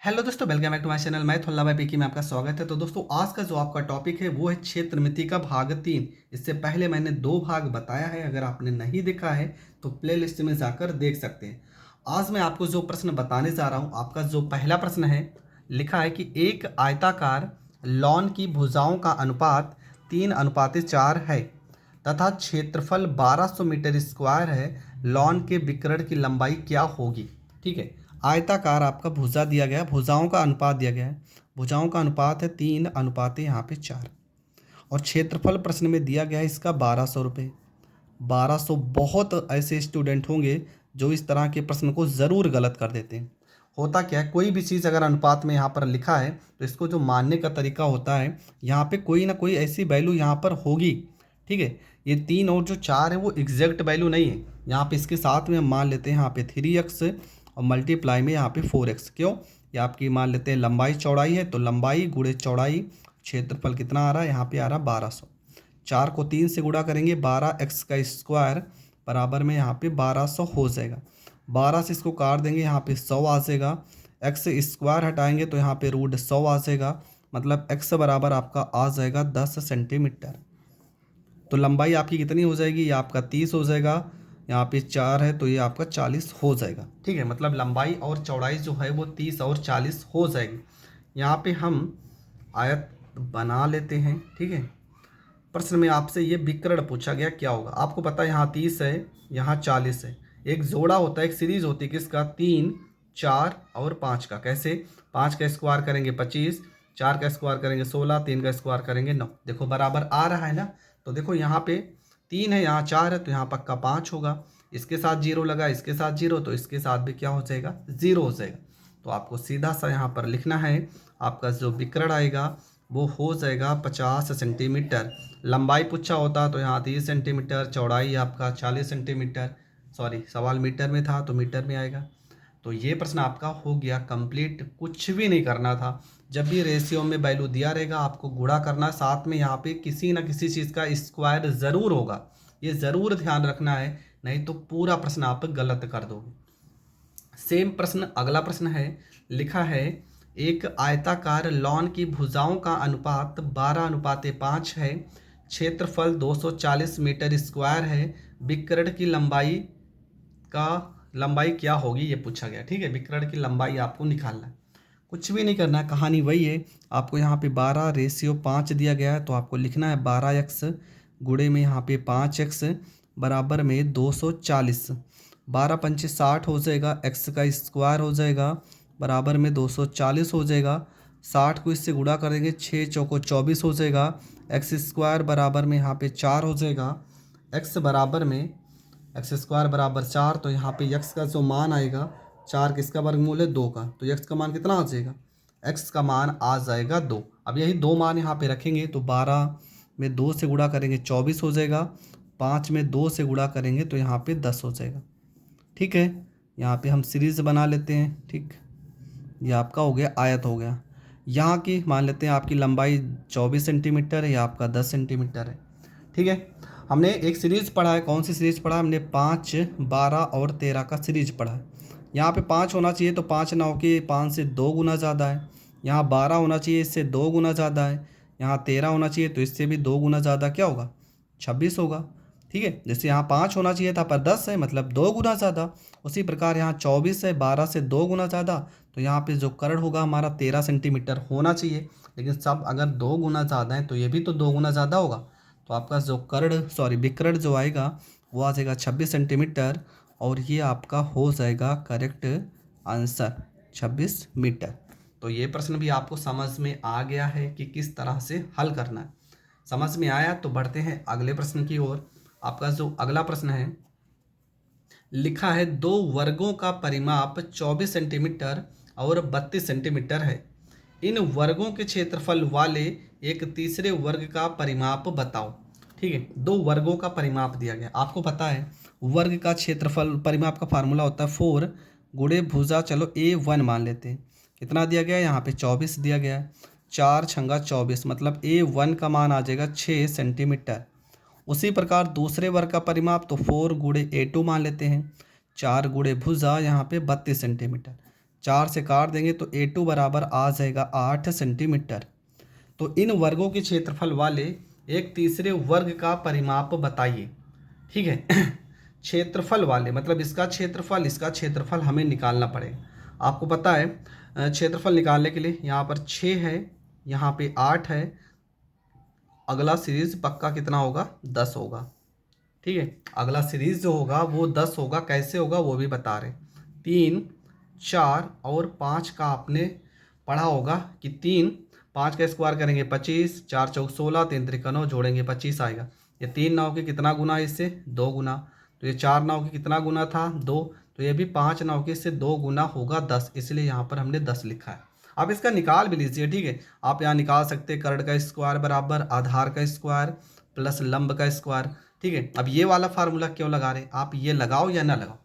Hello दोस्तों, welcome back to my channel. मैं थोल्ला भाई पीकी में आपका स्वागत है। तो दोस्तों, आज का जो आपका टॉपिक है वो है क्षेत्रमिति का भाग 3। इससे पहले मैंने 2 भाग बताया है, अगर आपने नहीं देखा है तो प्लेलिस्ट में जाकर देख सकते हैं। आज मैं आपको जो प्रश्न बताने जा रहा हूँ, आपका जो पहला प्रश्न है, लिखा है कि एक आयताकार लॉन की भुजाओं का अनुपात 3:4 है तथा क्षेत्रफल 1200 मीटर स्क्वायर है। लॉन के विकर्ण की लंबाई क्या होगी? ठीक है, आयताकार आपका भुजा दिया गया है, भुजाओं का अनुपात दिया गया है। भुजाओं का अनुपात है 3:4 यहाँ पे 4, और क्षेत्रफल प्रश्न में दिया गया है इसका 1200 रुपये। 1200। बहुत ऐसे स्टूडेंट होंगे जो इस तरह के प्रश्न को ज़रूर गलत कर देते हैं। होता क्या है, कोई भी चीज़ अगर अनुपात में यहाँ पर लिखा है तो इसको जो मानने का तरीका होता है, यहाँ पे कोई ना कोई ऐसी वैल्यू यहाँ पर होगी। ठीक है, ये 3 और जो 4 है वो एग्जैक्ट वैल्यू नहीं है। यहाँ पे इसके साथ में हम मान लेते हैं यहाँ पे 3x और मल्टीप्लाई में यहाँ पे 4x। क्यों? ये आपकी मान लेते हैं लंबाई चौड़ाई है, तो लंबाई गुणे चौड़ाई, क्षेत्रफल कितना आ रहा है? यहाँ पे आ रहा है 1200। 4 को 3 से गुणा करेंगे, 12x का स्क्वायर बराबर में यहाँ पे 1200 हो जाएगा। 12 से इसको काट देंगे, यहाँ पे 100 आ जाएगा। x से स्क्वायर हटाएंगे तो यहाँ पे √100 आ जाएगा, मतलब x बराबर आपका आ जाएगा 10 सेंटीमीटर। तो लंबाई आपकी कितनी हो जाएगी? ये आपका 30 हो जाएगा। यहाँ पे 4 है तो ये आपका 40 हो जाएगा। ठीक है, मतलब लंबाई और चौड़ाई जो है वो 30 और 40 हो जाएगी। यहाँ पे हम आयत बना लेते हैं। ठीक है, प्रश्न में आपसे ये विकर्ण पूछा गया, क्या होगा? आपको पता है यहाँ 30 है, यहाँ 40 है। एक जोड़ा होता है, एक सीरीज होती है किसका? 3, 4 और 5 का। कैसे? 5 का स्क्वायर करेंगे 25, 4 का स्क्वायर करेंगे 16, 3 का स्क्वायर करेंगे 9। देखो बराबर आ रहा है ना? तो देखो यहाँ पे 3 है, यहाँ 4 है, तो यहाँ पक्का 5 होगा। इसके साथ 0 लगा, इसके साथ 0, तो इसके साथ भी क्या हो जाएगा? 0 हो जाएगा। तो आपको सीधा सा यहाँ पर लिखना है, आपका जो विकर्ण आएगा वो हो जाएगा 50 सेंटीमीटर। लंबाई पूछा होता तो यहाँ 30 सेंटीमीटर, चौड़ाई आपका 40 सेंटीमीटर। सॉरी, सवाल मीटर में था तो मीटर में आएगा। तो ये प्रश्न आपका हो गया कंप्लीट। कुछ भी नहीं करना था। जब भी रेशियो में वैल्यू दिया रहेगा आपको गुणा करना, साथ में यहाँ पे किसी ना किसी चीज़ का स्क्वायर ज़रूर होगा, ये ज़रूर ध्यान रखना है, नहीं तो पूरा प्रश्न आप गलत कर दोगे। सेम प्रश्न, अगला प्रश्न है, लिखा है एक आयताकार लॉन की भुजाओं का अनुपात 12:5 है, क्षेत्रफल 240 मीटर स्क्वायर है, विकर्ण की लंबाई क्या होगी? ये पूछा गया। ठीक है, विकर्ण की लंबाई आपको निकालना है। कुछ भी नहीं करना है, कहानी वही है। आपको यहाँ पे 12:5 दिया गया है, तो आपको लिखना है 12x गुणे में यहाँ पे 5x बराबर में 240। 12 पंचे 60 हो जाएगा, x का स्क्वायर हो जाएगा बराबर में 240 हो जाएगा। 60 को इससे गुणा करेंगे, 6 चौको 24 हो जाएगा। एक्स स्क्वायर बराबर में यहाँ पे 4 हो जाएगा। x बराबर में एक्स स्क्वायर बराबर 4, तो यहाँ पे x का जो मान आएगा, 4 किसका वर्गमूल है? 2 का, तो x का मान कितना आ जाएगा? x का मान आ जाएगा 2। अब यही 2 मान यहाँ पे रखेंगे तो 12 में 2 से गुणा करेंगे 24 हो जाएगा। 5 में 2 से गुणा करेंगे तो यहाँ पे 10 हो जाएगा। ठीक है, यहाँ पे हम सीरीज बना लेते हैं। ठीक, ये आपका हो गया, आयत हो गया। यहाँ की मान लेते हैं आपकी लंबाई 24 सेंटीमीटर है, या आपका 10 सेंटीमीटर है। ठीक है, हमने एक सीरीज पढ़ा है। कौन सी सीरीज पढ़ा? हमने 5, 12 और 13 का सीरीज पढ़ा है। यहाँ पे 5 होना चाहिए तो 5 ना होके 5 से 2 गुना ज़्यादा है। यहाँ 12 होना चाहिए, इससे 2 गुना ज़्यादा है। यहाँ 13 होना चाहिए तो इससे भी 2 गुना ज़्यादा क्या होगा? 26 होगा। ठीक है, जैसे यहाँ 5 होना चाहिए था पर 10 है, मतलब 2 गुना ज़्यादा। उसी प्रकार यहाँ 24 है, 12 से 2 गुना ज़्यादा, तो यहाँ पे जो कर्ण होगा हमारा 13 सेंटीमीटर होना चाहिए। लेकिन सब अगर 2 गुना ज़्यादा है तो ये भी तो 2 गुना ज़्यादा होगा। तो आपका जो विकर्ण जो आएगा वो आ जाएगा 26 सेंटीमीटर, और ये आपका हो जाएगा करेक्ट आंसर 26 मीटर। तो ये प्रश्न भी आपको समझ में आ गया है कि किस तरह से हल करना है। समझ में आया तो बढ़ते हैं अगले प्रश्न की ओर। आपका जो अगला प्रश्न है, लिखा है 2 वर्गों का परिमाप 24 सेंटीमीटर और 32 सेंटीमीटर है। इन वर्गों के क्षेत्रफल वाले एक तीसरे वर्ग का परिमाप बताओ। ठीक है, 2 वर्गों का परिमाप दिया गया। आपको पता है वर्ग का क्षेत्रफल परिमाप का फार्मूला होता है 4 गुणे भुजा, चलो A1 मान लेते हैं। कितना दिया गया है? यहाँ पे 24 दिया गया है। 4 छंगा 24, मतलब A1 का मान आ जाएगा 6 सेंटीमीटर। उसी प्रकार दूसरे वर्ग का परिमाप तो 4 गुणे A2 मान लेते हैं। 4 गुणे भुजा यहाँ पे 32 सेंटीमीटर। 4 से काट देंगे तो A2 बराबर आ जाएगा 8 सेंटीमीटर। तो इन वर्गों के क्षेत्रफल वाले एक तीसरे वर्ग का परिमाप बताइए। ठीक है क्षेत्रफल वाले मतलब इसका क्षेत्रफल हमें निकालना पड़ेगा। आपको पता है क्षेत्रफल निकालने के लिए यहाँ पर 6 है, यहाँ पे 8 है, अगला सीरीज पक्का कितना होगा 10 होगा। ठीक है, अगला सीरीज जो होगा वो 10 होगा। कैसे होगा वो भी बता रहे। 3, 4 और 5 का आपने पढ़ा होगा कि 5 का स्क्वायर करेंगे 25, 4 चौक 16, 3 त्रिक 9, जोड़ेंगे 25 आएगा। ये 3 नाव के कितना गुना है इससे 2 गुना। तो ये 4 नाव के कितना गुना था 2, तो ये भी 5 नाव के इससे 2 गुना होगा 10, इसलिए यहाँ पर हमने 10 लिखा है। आप इसका निकाल भी लीजिए। ठीक है, आप यहाँ निकाल सकते हैं कर्ण का स्क्वायर बराबर आधार का स्क्वायर प्लस लंब का स्क्वायर। ठीक है, अब ये वाला फार्मूला क्यों लगा रहे हैं, आप ये लगाओ या ना लगाओ।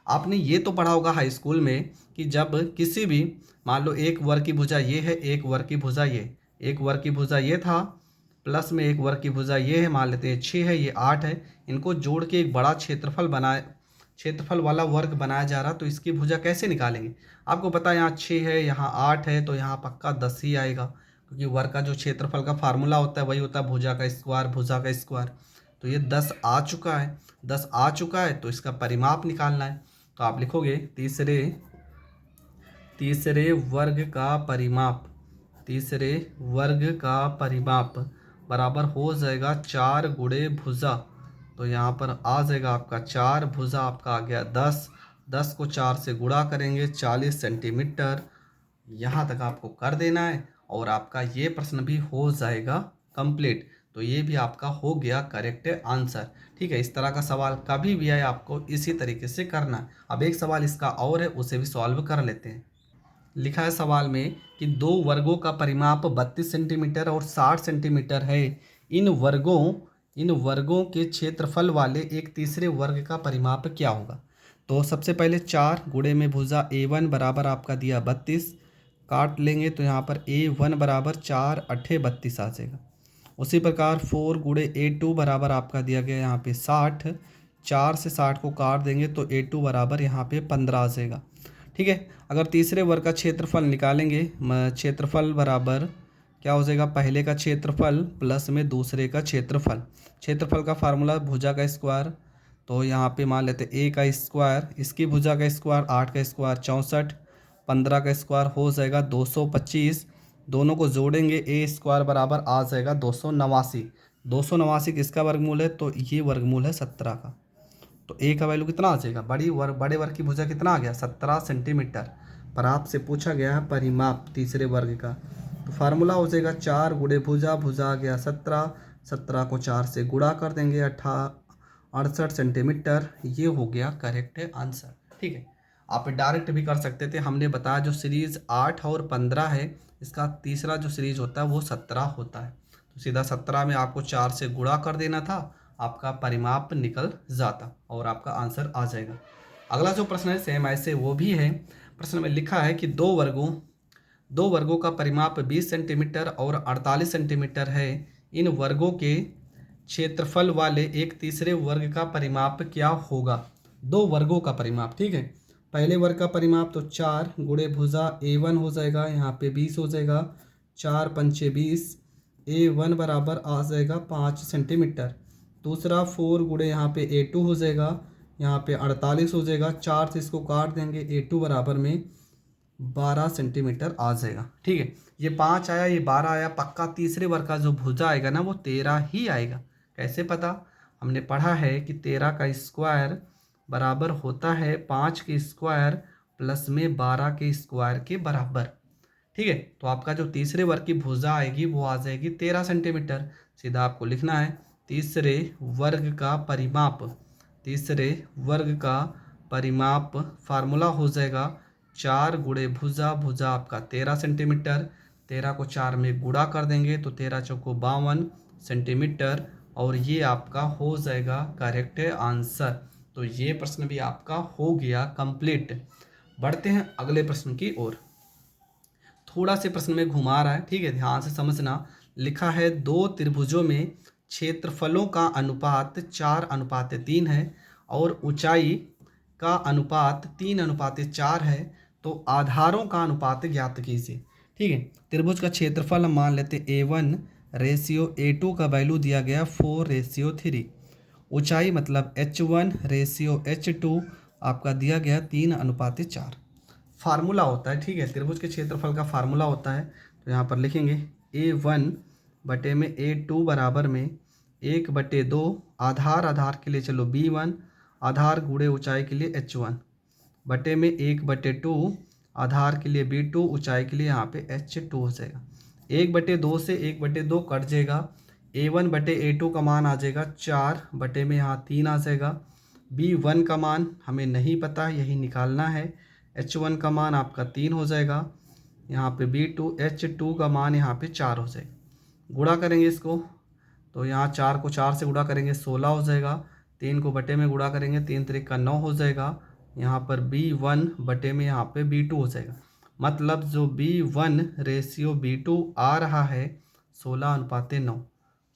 आपने ये तो पढ़ा होगा हाई स्कूल में कि जब किसी भी मान लो एक वर्ग की भुजा ये है, एक वर्ग की भुजा ये, एक वर्ग की भुजा ये था, प्लस में एक वर्ग की भुजा ये है, मान लेते हैं 6 है, ये 8 है, इनको जोड़ के एक बड़ा क्षेत्रफल वाला वर्ग बनाया जा रहा, तो इसकी भुजा कैसे निकालेंगे। आपको पता है यहाँ 6 है, यहाँ 8 है, तो यहाँ पक्का 10 ही आएगा, क्योंकि वर्ग का जो क्षेत्रफल का फार्मूला होता है वही होता है भुजा का स्क्वायर। तो ये 10 आ चुका है, 10 आ चुका है, तो इसका परिमाप निकालना है। तो आप लिखोगे तीसरे वर्ग का परिमाप बराबर हो जाएगा 4 गुणे भुजा। तो यहाँ पर आ जाएगा आपका 4, भुजा आपका आ गया 10, 10 को 4 से गुणा करेंगे 40 सेंटीमीटर। यहाँ तक आपको कर देना है और आपका ये प्रश्न भी हो जाएगा कंप्लीट। तो ये भी आपका हो गया करेक्ट आंसर। ठीक है, इस तरह का सवाल कभी भी आए आपको इसी तरीके से करना है। अब एक सवाल इसका और है, उसे भी सॉल्व कर लेते हैं। लिखा है सवाल में कि 2 वर्गों का परिमाप 32 सेंटीमीटर और 60 सेंटीमीटर है। इन वर्गों के क्षेत्रफल वाले एक तीसरे वर्ग का परिमाप क्या होगा। तो सबसे पहले 4 गुणे में भुजा A1 बराबर आपका दिया 32, काट लेंगे तो यहाँ पर A1 बराबर 4 अट्ठे 32 आ जाएगा। उसी प्रकार 4 गुणे A2 बराबर आपका दिया गया यहाँ पे 60, 4 से 60 को काट देंगे तो A2 बराबर यहाँ पे 15 आ जाएगा। ठीक है, अगर तीसरे वर्ग का क्षेत्रफल निकालेंगे, क्षेत्रफल बराबर क्या हो जाएगा, पहले का क्षेत्रफल प्लस में दूसरे का क्षेत्रफल का फार्मूला भुजा का स्क्वायर। तो यहाँ पे मान लेते ए का स्क्वायर, इसकी भुजा का स्क्वायर 8 का स्क्वायर 64, 15 का स्क्वायर हो जाएगा 225, दोनों को जोड़ेंगे ए स्क्वायर बराबर आ जाएगा 289। 289 किसका वर्गमूल है, तो ये वर्गमूल है 17 का। तो ए का वैल्यू कितना आ जाएगा, बड़े वर्ग की भुजा कितना आ गया 17 सेंटीमीटर। पर आपसे पूछा गया है परिमाप तीसरे वर्ग का, तो फार्मूला हो जाएगा 4 गुणे भुजा आ गया 17, 17 को 4 से गुणा कर देंगे 68 सेंटीमीटर। ये हो गया करेक्ट आंसर। ठीक है, आप डायरेक्ट भी कर सकते थे, हमने बताया जो सीरीज 8 और 15 है, इसका तीसरा जो सीरीज होता है वो 17 होता है। तो सीधा 17 में आपको 4 से गुणा कर देना था, आपका परिमाप निकल जाता और आपका आंसर आ जाएगा। अगला जो प्रश्न है सेम ऐसे वो भी है। प्रश्न में लिखा है कि दो वर्गों का परिमाप 20 सेंटीमीटर और 48 सेंटीमीटर है। इन वर्गों के क्षेत्रफल वाले एक तीसरे वर्ग का परिमाप क्या होगा। 2 वर्गों का परिमाप। ठीक है, पहले वर्ग का परिमाप तो 4 गुणे भुजा A1 हो जाएगा, यहाँ पे 20 हो जाएगा, 4 पंचे 20, A1 बराबर आ जाएगा 5 सेंटीमीटर। दूसरा 4 गुणे यहाँ पे A2 हो जाएगा, यहाँ पे 48 हो जाएगा, 4 से इसको काट देंगे, A2 बराबर में 12 सेंटीमीटर आ जाएगा। ठीक है, ये 5 आया, ये 12 आया, पक्का तीसरे वर्ग का जो भुजा आएगा ना वो 13 ही आएगा। कैसे पता, हमने पढ़ा है कि 13 का स्क्वायर बराबर होता है 5 के स्क्वायर प्लस में 12 के स्क्वायर के बराबर। ठीक है, तो आपका जो तीसरे वर्ग की भुजा आएगी वो आ जाएगी 13 सेंटीमीटर। सीधा आपको लिखना है तीसरे वर्ग का परिमाप फार्मूला हो जाएगा 4 गुणे भुजा आपका 13 सेंटीमीटर, 13 को 4 में गुणा कर देंगे तो 13 चौको 52 सेंटीमीटर, और ये आपका हो जाएगा करेक्ट आंसर। तो ये प्रश्न भी आपका हो गया कंप्लीट। बढ़ते हैं अगले प्रश्न की ओर। थोड़ा से प्रश्न में घुमा रहा है, ठीक है, ध्यान से समझना। लिखा है 2 त्रिभुजों में क्षेत्रफलों का अनुपात 4:3 है और ऊंचाई का अनुपात 3:4 है, तो आधारों का अनुपात ज्ञात कीजिए। ठीक है, त्रिभुज का क्षेत्रफल हम मान लेते A1:A2 का वैल्यू दिया गया 4:3। ऊंचाई मतलब H1:H2 आपका दिया गया 3:4। फार्मूला होता है, ठीक है, त्रिभुज के क्षेत्रफल का फार्मूला होता है। तो यहाँ पर लिखेंगे A1/A2 बराबर में 1/2 आधार के लिए चलो B1, आधार गुणे ऊंचाई के लिए H1 बटे में 1/2 आधार के लिए B2, ऊंचाई के लिए यहाँ पे H2 हो जाएगा। 1/2 से 1/2 कट जाएगा। A1/A2 का मान आ जाएगा 4 बटे में यहाँ 3 आ जाएगा। B1 का मान हमें नहीं पता, यही निकालना है। H1 का मान आपका 3 हो जाएगा। यहाँ पे B2 H2 का मान यहाँ पे 4 हो जाएगा। गुणा करेंगे इसको, तो यहाँ 4 को 4 से गुणा करेंगे 16 हो जाएगा। 3 को बटे में गुणा करेंगे 3 3 का 9 हो जाएगा। यहाँ पर B1 बटे में यहाँ पे B2 हो जाएगा। मतलब जो B1:B2 आ रहा है 16:9,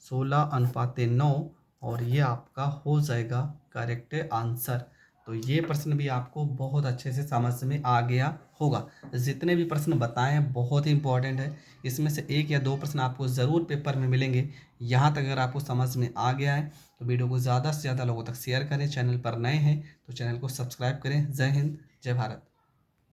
16:9, और ये आपका हो जाएगा करेक्ट आंसर। तो ये प्रश्न भी आपको बहुत अच्छे से समझ में आ गया होगा। जितने भी प्रश्न बताए हैं बहुत ही इंपॉर्टेंट है, इसमें से 1 या 2 प्रश्न आपको ज़रूर पेपर में मिलेंगे। यहाँ तक अगर आपको समझ में आ गया है तो वीडियो को ज़्यादा से ज़्यादा लोगों तक शेयर करें। चैनल पर नए हैं तो चैनल को सब्सक्राइब करें। जय हिंद, जय भारत।